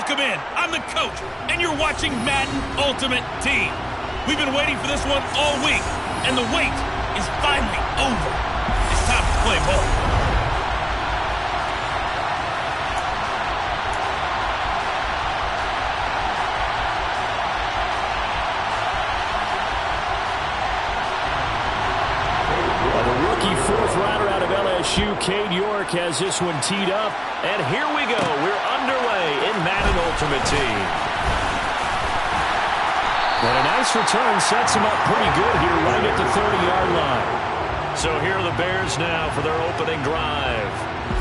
Welcome in. I'm the coach, and you're watching Madden Ultimate Team. We've been waiting for this one all week, and the wait is finally over. It's time to play ball. Fourth rounder out of LSU, Cade York, has this one teed up. And here we go. We're underway in Madden Ultimate Team. And a nice return sets him up pretty good here right at the 30-yard line. So here are the Bears now for their opening drive.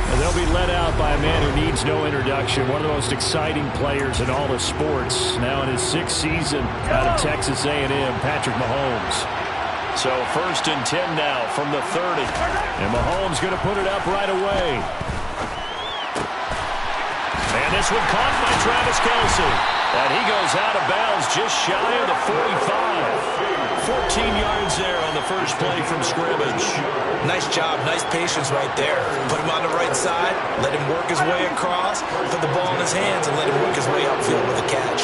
And they'll be led out by a man who needs no introduction, one of the most exciting players in all of sports. Now in his 6th season out of Texas A&M, Patrick Mahomes. So 1st and 10 now from the 30. And Mahomes going to put it up right away. And this one caught by Travis Kelce. And he goes out of bounds just shy of the 45. 14 yards there on the first play from scrimmage. Nice job, nice patience right there. Put him on the right side, let him work his way across, put the ball in his hands, and let him work his way upfield with a catch.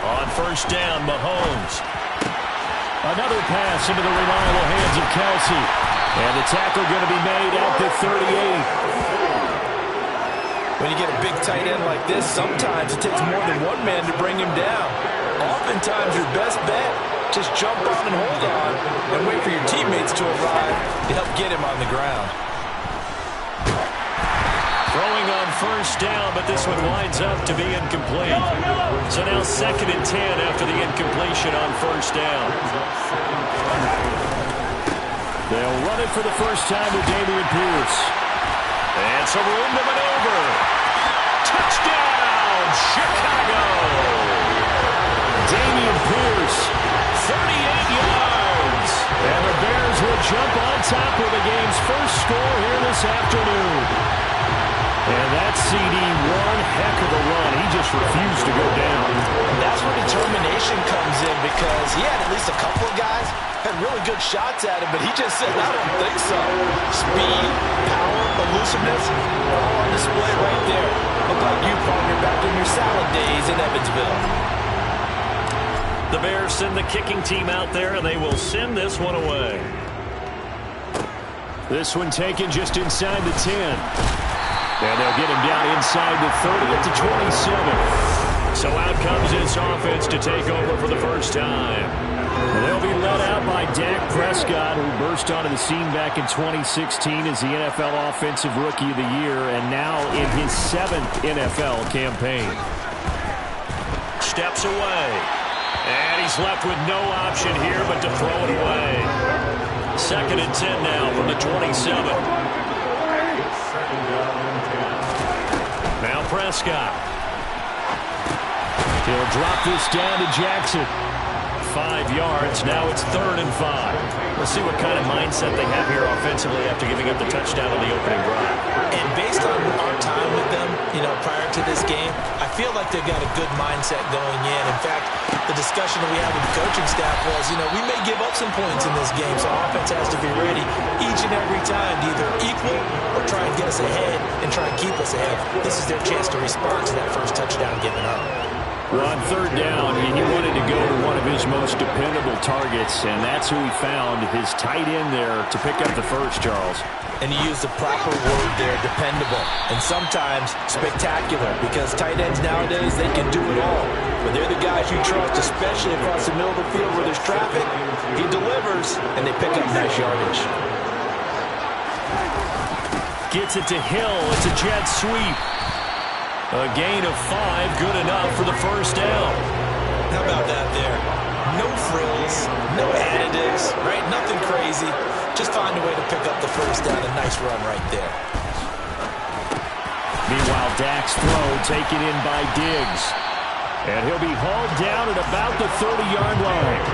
On first down, Mahomes. Another pass into the reliable hands of Kelce. And the tackle going to be made at the 38. When you get a big tight end like this, sometimes it takes more than one man to bring him down. Oftentimes, your best bet, just jump on and hold on and wait for your teammates to arrive to help get him on the ground. Throwing on first down, but this one winds up to be incomplete. So now 2nd and 10 after the incompletion on first down. They'll run it for the first time with Dameon Pierce. And some room to maneuver. Touchdown, Chicago! Dameon Pierce, 38 yards. And the Bears will jump on top with the game's first score here this afternoon. And that CD, one heck of a run. He just refused to go down. And that's where determination comes in, because he had at least a couple of guys had really good shots at him, but he just said, I don't think so. Speed, power, elusiveness, all on display right there. Look like you, partner, back in your salad days in Evansville. The Bears send the kicking team out there, and they will send this one away. This one taken just inside the 10. And they'll get him down inside the 30 at the 27. So out comes this offense to take over for the first time. They'll be led out by Dak Prescott, who burst onto the scene back in 2016 as the NFL Offensive Rookie of the Year, and now in his 7th NFL campaign. Steps away. And he's left with no option here but to throw it away. 2nd and 10 now from the 27. Now Prescott. He'll drop this down to Jackson. 5 yards. Now it's 3rd and 5. Let's see what kind of mindset they have here offensively after giving up the touchdown on the opening drive. And based on our time with them, prior to this game, I feel like they've got a good mindset going in. In fact, the discussion that we had with the coaching staff was, we may give up some points in this game, so offense has to be ready each and every time to either equal or try and get us ahead and try and keep us ahead. This is their chance to respond to that first touchdown given up. Well, on 3rd down, he wanted to go to one of his most dependable targets, and that's who he found, his tight end there, to pick up the first, Charles. And he used the proper word there, dependable, and sometimes spectacular, because tight ends nowadays, they can do it all. But they're the guys you trust, especially across the middle of the field where there's traffic. He delivers, and they pick up nice yardage. Gets it to Hill. It's a jet sweep. A gain of 5, good enough for the first down. How about that there? No frills, no additives, right? Nothing crazy. Just find a way to pick up the first down. A nice run right there. Meanwhile, Dak's throw taken in by Diggs. And he'll be hauled down at about the 30-yard line.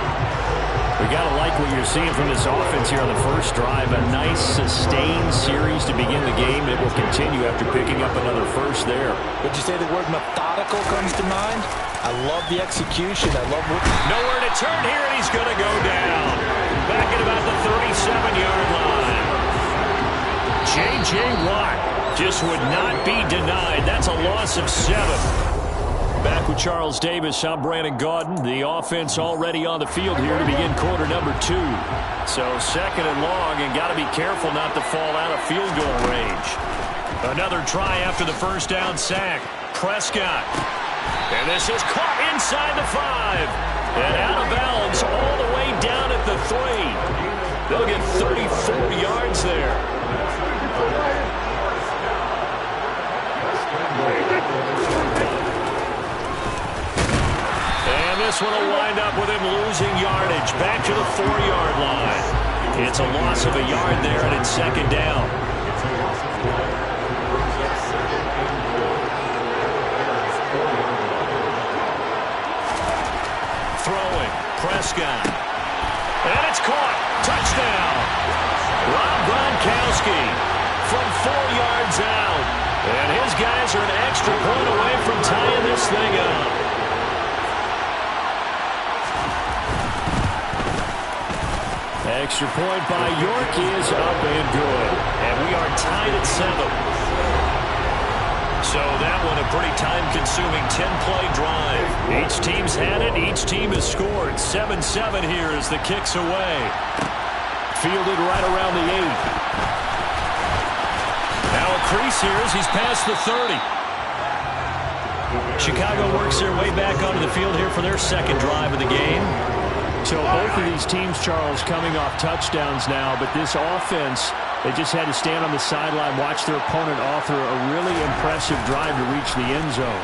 We got to like what you're seeing from this offense here on the first drive. A nice, sustained series to begin the game. It will continue after picking up another first there. Would you say the word methodical comes to mind? I love the execution. I love what... Nowhere to turn here, and he's going to go down. Back at about the 37-yard line. J.J. Watt just would not be denied. That's a loss of 7. Back with Charles Davis, I'm Brandon Gaudin. The offense already on the field here to begin quarter number 2. So 2nd and long, and got to be careful not to fall out of field goal range. Another try after the first down sack. Prescott. And this is caught inside the 5. And out of bounds all the way down at the 3. They'll get 34 yards there. And this one will wind up with him losing yardage back to the 4-yard line. It's a loss of a yard there, and it's 2nd down. Throwing, Prescott. And it's caught. Touchdown. Rob Gronkowski from 4 yards out. And his guys are an extra point away from tying this thing up. Extra point by York is up and good. And we are tied at 7. So that one a pretty time-consuming 10-play drive. Each team's had it. Each team has scored. 7-7 here as the kick's away. Fielded right around the 8. Now a crease here as he's past the 30. Chicago works their way back onto the field here for their 2nd drive of the game. So both of these teams, Charles, coming off touchdowns now, but this offense, they just had to stand on the sideline, watch their opponent author a really impressive drive to reach the end zone.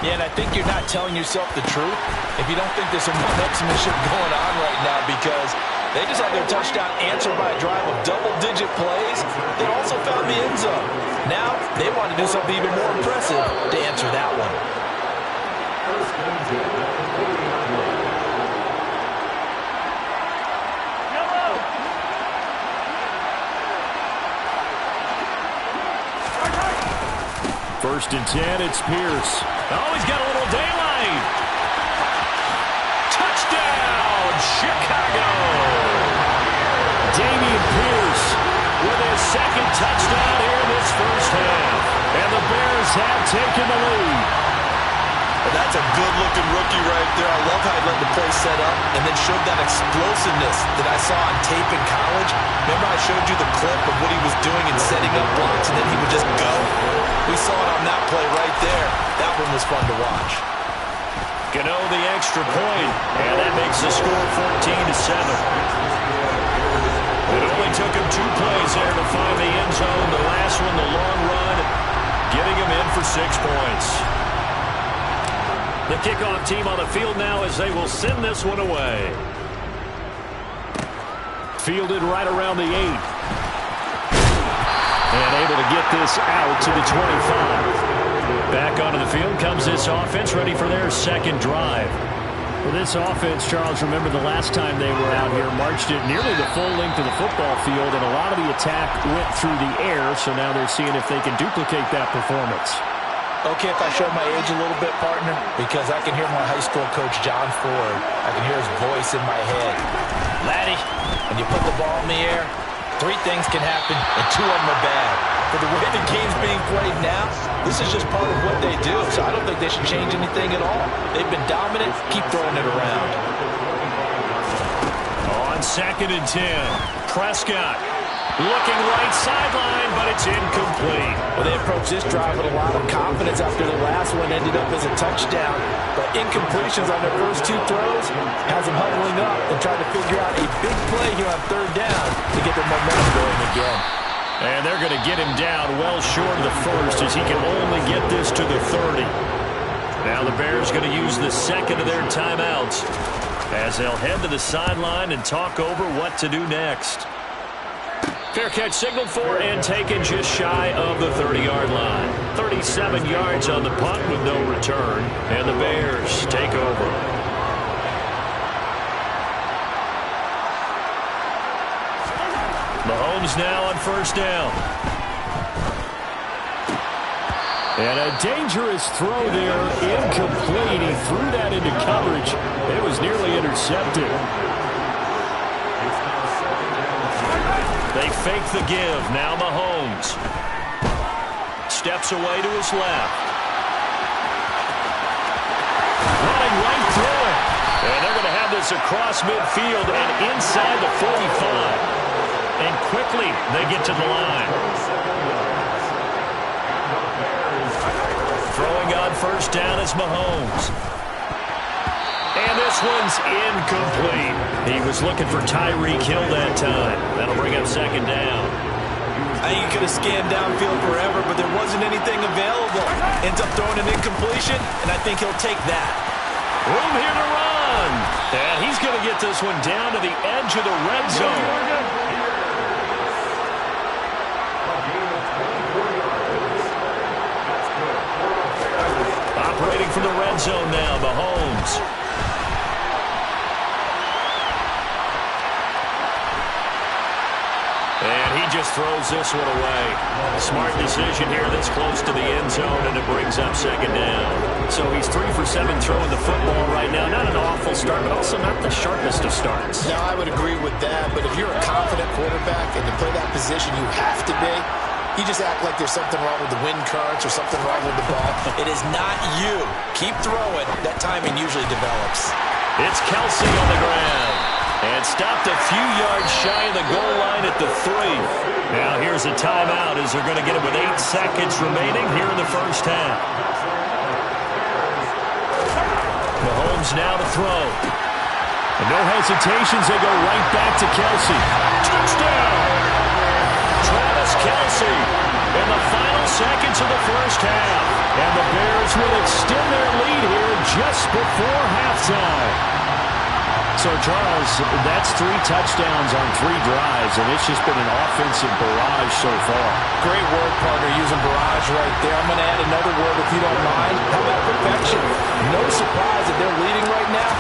Yeah, and I think you're not telling yourself the truth if you don't think there's some one-upsmanship going on right now, because they just had their touchdown answered by a drive of double-digit plays. They also found the end zone. Now they want to do something even more impressive to answer that one. First and 10, it's Pierce. Oh, he's got a little daylight. Touchdown, Chicago. Dameon Pierce with his 2nd touchdown here in this first half. And the Bears have taken the lead. Well, that's a good-looking rookie right there. I love how he let the play set up and then showed that explosiveness that I saw on tape in college. Remember I showed you the clip of what he was doing and setting up blocks, and then he would just go? We saw it on that play right there. That one was fun to watch. Gano the extra point, and that makes the score 14-7. It only took him 2 plays there to find the end zone. The last one, the long run, getting him in for 6 points. The kickoff team on the field now as they will send this one away. Fielded right around the 8. And able to get this out to the 25. Back onto the field comes this offense, ready for their 2nd drive. Well, this offense, Charles, remember the last time they were out here, marched it nearly the full length of the football field, and a lot of the attack went through the air, so now they're seeing if they can duplicate that performance. Okay, if I show my age a little bit, partner, because I can hear my high school coach, John Ford. I can hear his voice in my head. Laddie, when you put the ball in the air, 3 things can happen, and 2 of them are bad. For the way the game's being played now, this is just part of what they do, so I don't think they should change anything at all. They've been dominant. Keep throwing it around. On 2nd and 10, Prescott. Looking right sideline, but it's incomplete. Well, they approached this drive with a lot of confidence after the last one ended up as a touchdown. But incompletions on their first 2 throws has them huddling up and trying to figure out a big play here on 3rd down to get their momentum going again. And they're going to get him down well short of the first as he can only get this to the 30. Now the Bears going to use the 2nd of their timeouts as they'll head to the sideline and talk over what to do next. Fair catch signaled for and taken just shy of the 30-yard line. 37 yards on the punt with no return. And the Bears take over. Mahomes now on 1st down. And a dangerous throw there, incomplete. He threw that into coverage. It was nearly intercepted. They fake the give. Now Mahomes. steps away to his left. Running right through it. And they're going to have this across midfield and inside the 45. And quickly they get to the line. Throwing on first down is Mahomes. And this one's incomplete. He was looking for Tyreek Hill that time. That'll bring up second down. I think he could have scanned downfield forever, but there wasn't anything available. Ends up throwing an incompletion, and I think he'll take that. Room here to run. And he's going to get this one down to the edge of the red zone. Operating from the red zone now, Mahomes. And he just throws this one away. Smart decision here that's close to the end zone, and it brings up second down. So he's 3 for 7 throwing the football right now. Not an awful start, but also not the sharpest of starts. No, I would agree with that. But if you're a confident quarterback and to play that position, you have to be. You just act like there's something wrong with the wind currents or something wrong with the ball. It is not you. Keep throwing. That timing usually develops. It's Kelsey on the ground. And stopped a few yards shy of the goal line at the 3. Now here's a timeout as they're going to get it with 8 seconds remaining here in the first half. Mahomes now to throw. And no hesitations. They go right back to Kelsey. Touchdown! Travis Kelsey in the final seconds of the first half. And the Bears will extend their lead here just before halftime. So, Charles, that's 3 touchdowns on 3 drives, and it's just been an offensive barrage so far. Great word, partner, using barrage right there. I'm going to add another word if you don't mind. How about perfection? No surprise that they're leading right now.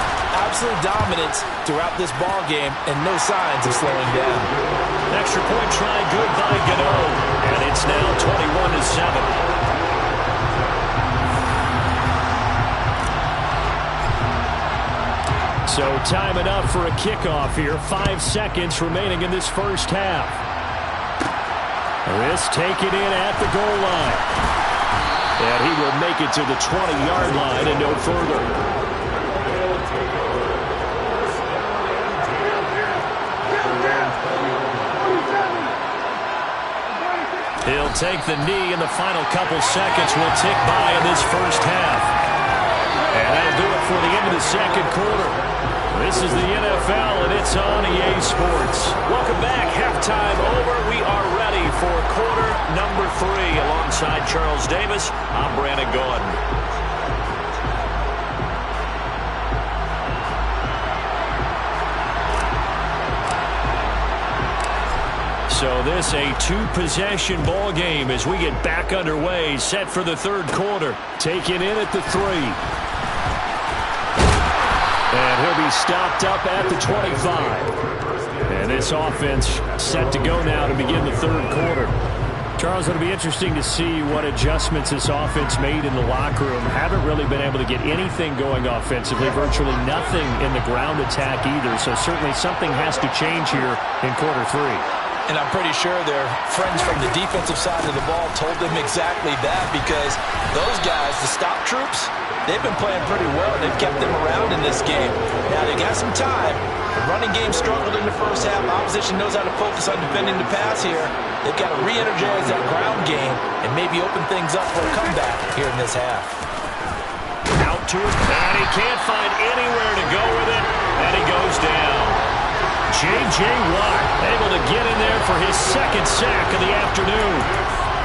Absolute dominance throughout this ball game, and no signs of slowing down. Extra point try good by Gano, and it's now 21-7. So time enough for a kickoff here. 5 seconds remaining in this first half. This taken in at the goal line. And he will make it to the 20-yard line and no further. He'll take the knee, and the final couple seconds will tick by in this first half. And that'll do it for the end of the second quarter. This is the NFL, and it's on EA Sports. Welcome back. Halftime over. We are ready for quarter number 3. Alongside Charles Davis, I'm Brandon Gordon. So this a 2-possession ball game as we get back underway, set for the third quarter. Taken in at the 3. And he'll be stopped up at the 25. And this offense set to go now to begin the third quarter. Charles, it'll be interesting to see what adjustments this offense made in the locker room. Haven't really been able to get anything going offensively, virtually nothing in the ground attack either. So certainly something has to change here in quarter 3. And I'm pretty sure their friends from the defensive side of the ball told them exactly that, because those guys, the stop troops, they've been playing pretty well. They've kept them around in this game. Now, they got some time. The running game struggled in the first half. Opposition knows how to focus on defending the pass here. They've got to re-energize that ground game and maybe open things up for a comeback here in this half. Out to his bat. He can't find anywhere to go with it, and he goes down. J.J. Watt able to get in there for his second sack of the afternoon.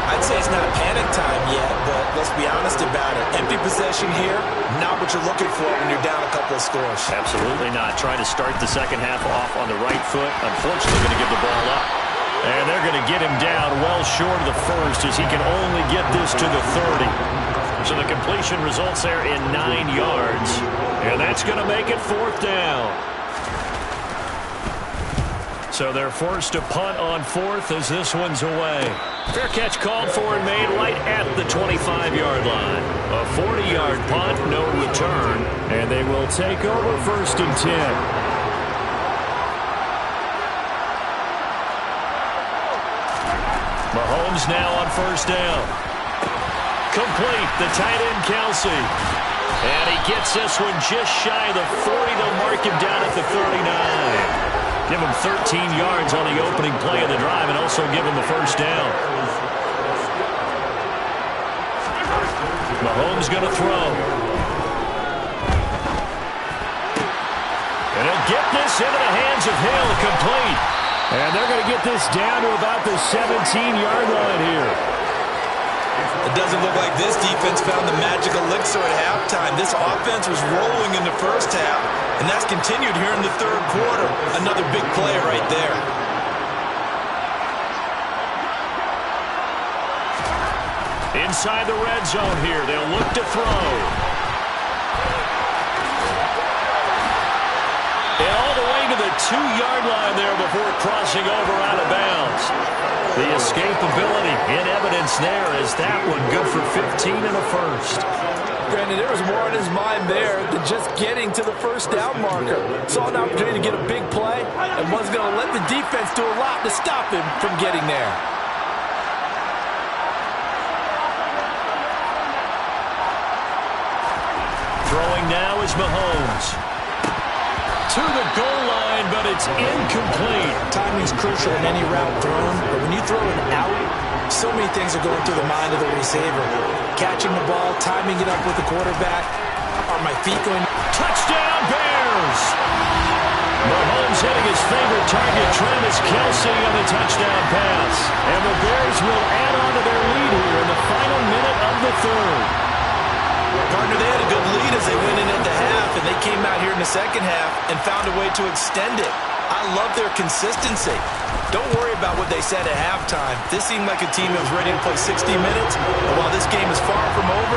I'd say it's not panic time yet, but let's be honest about it. Empty possession here, not what you're looking for when you're down a couple of scores. Absolutely not. Trying to start the second half off on the right foot. Unfortunately, going to give the ball up. And they're going to get him down well short of the first, as he can only get this to the 30. So the completion results there in 9 yards. And that's going to make it 4th down. So they're forced to punt on 4th as this one's away. Fair catch called for and made right at the 25-yard line. A 40-yard punt, no return, and they will take over 1st and 10. Mahomes now on 1st down. complete. The tight end, Kelsey. And he gets this one just shy of the 40. They'll mark him down at the 39. Give him 13 yards on the opening play of the drive and also give him a first down. Mahomes going to throw. And he'll get this into the hands of Hill, complete. And they're going to get this down to about the 17-yard line here. It doesn't look like this defense found the magical elixir at halftime. This offense was rolling in the first half, and that's continued here in the third quarter. Another big play right there. Inside the red zone here, they'll look to throw. And all the way to the 2-yard line there before crossing over out of bounds. The escapability in evidence there as that one good for 15 and a first. Brandon, there was more in his mind there than just getting to the first down marker. Saw an opportunity to get a big play and was going to let the defense do a lot to stop him from getting there. Throwing now is Mahomes. To the goal line, but it's incomplete. Timing's crucial in any route thrown, but when you throw it out, so many things are going through the mind of the receiver. Catching the ball, timing it up with the quarterback. Are my feet going? Touchdown, Bears! Mahomes hitting his favorite target, Travis Kelce, on the touchdown pass. And the Bears will add on to their lead here in the final minute of the third. Partner, they had a good lead as they went in at the half, and they came out here in the second half and found a way to extend it. I love their consistency. Don't worry about what they said at halftime. This seemed like a team that was ready to play 60 minutes, and while this game is far from over,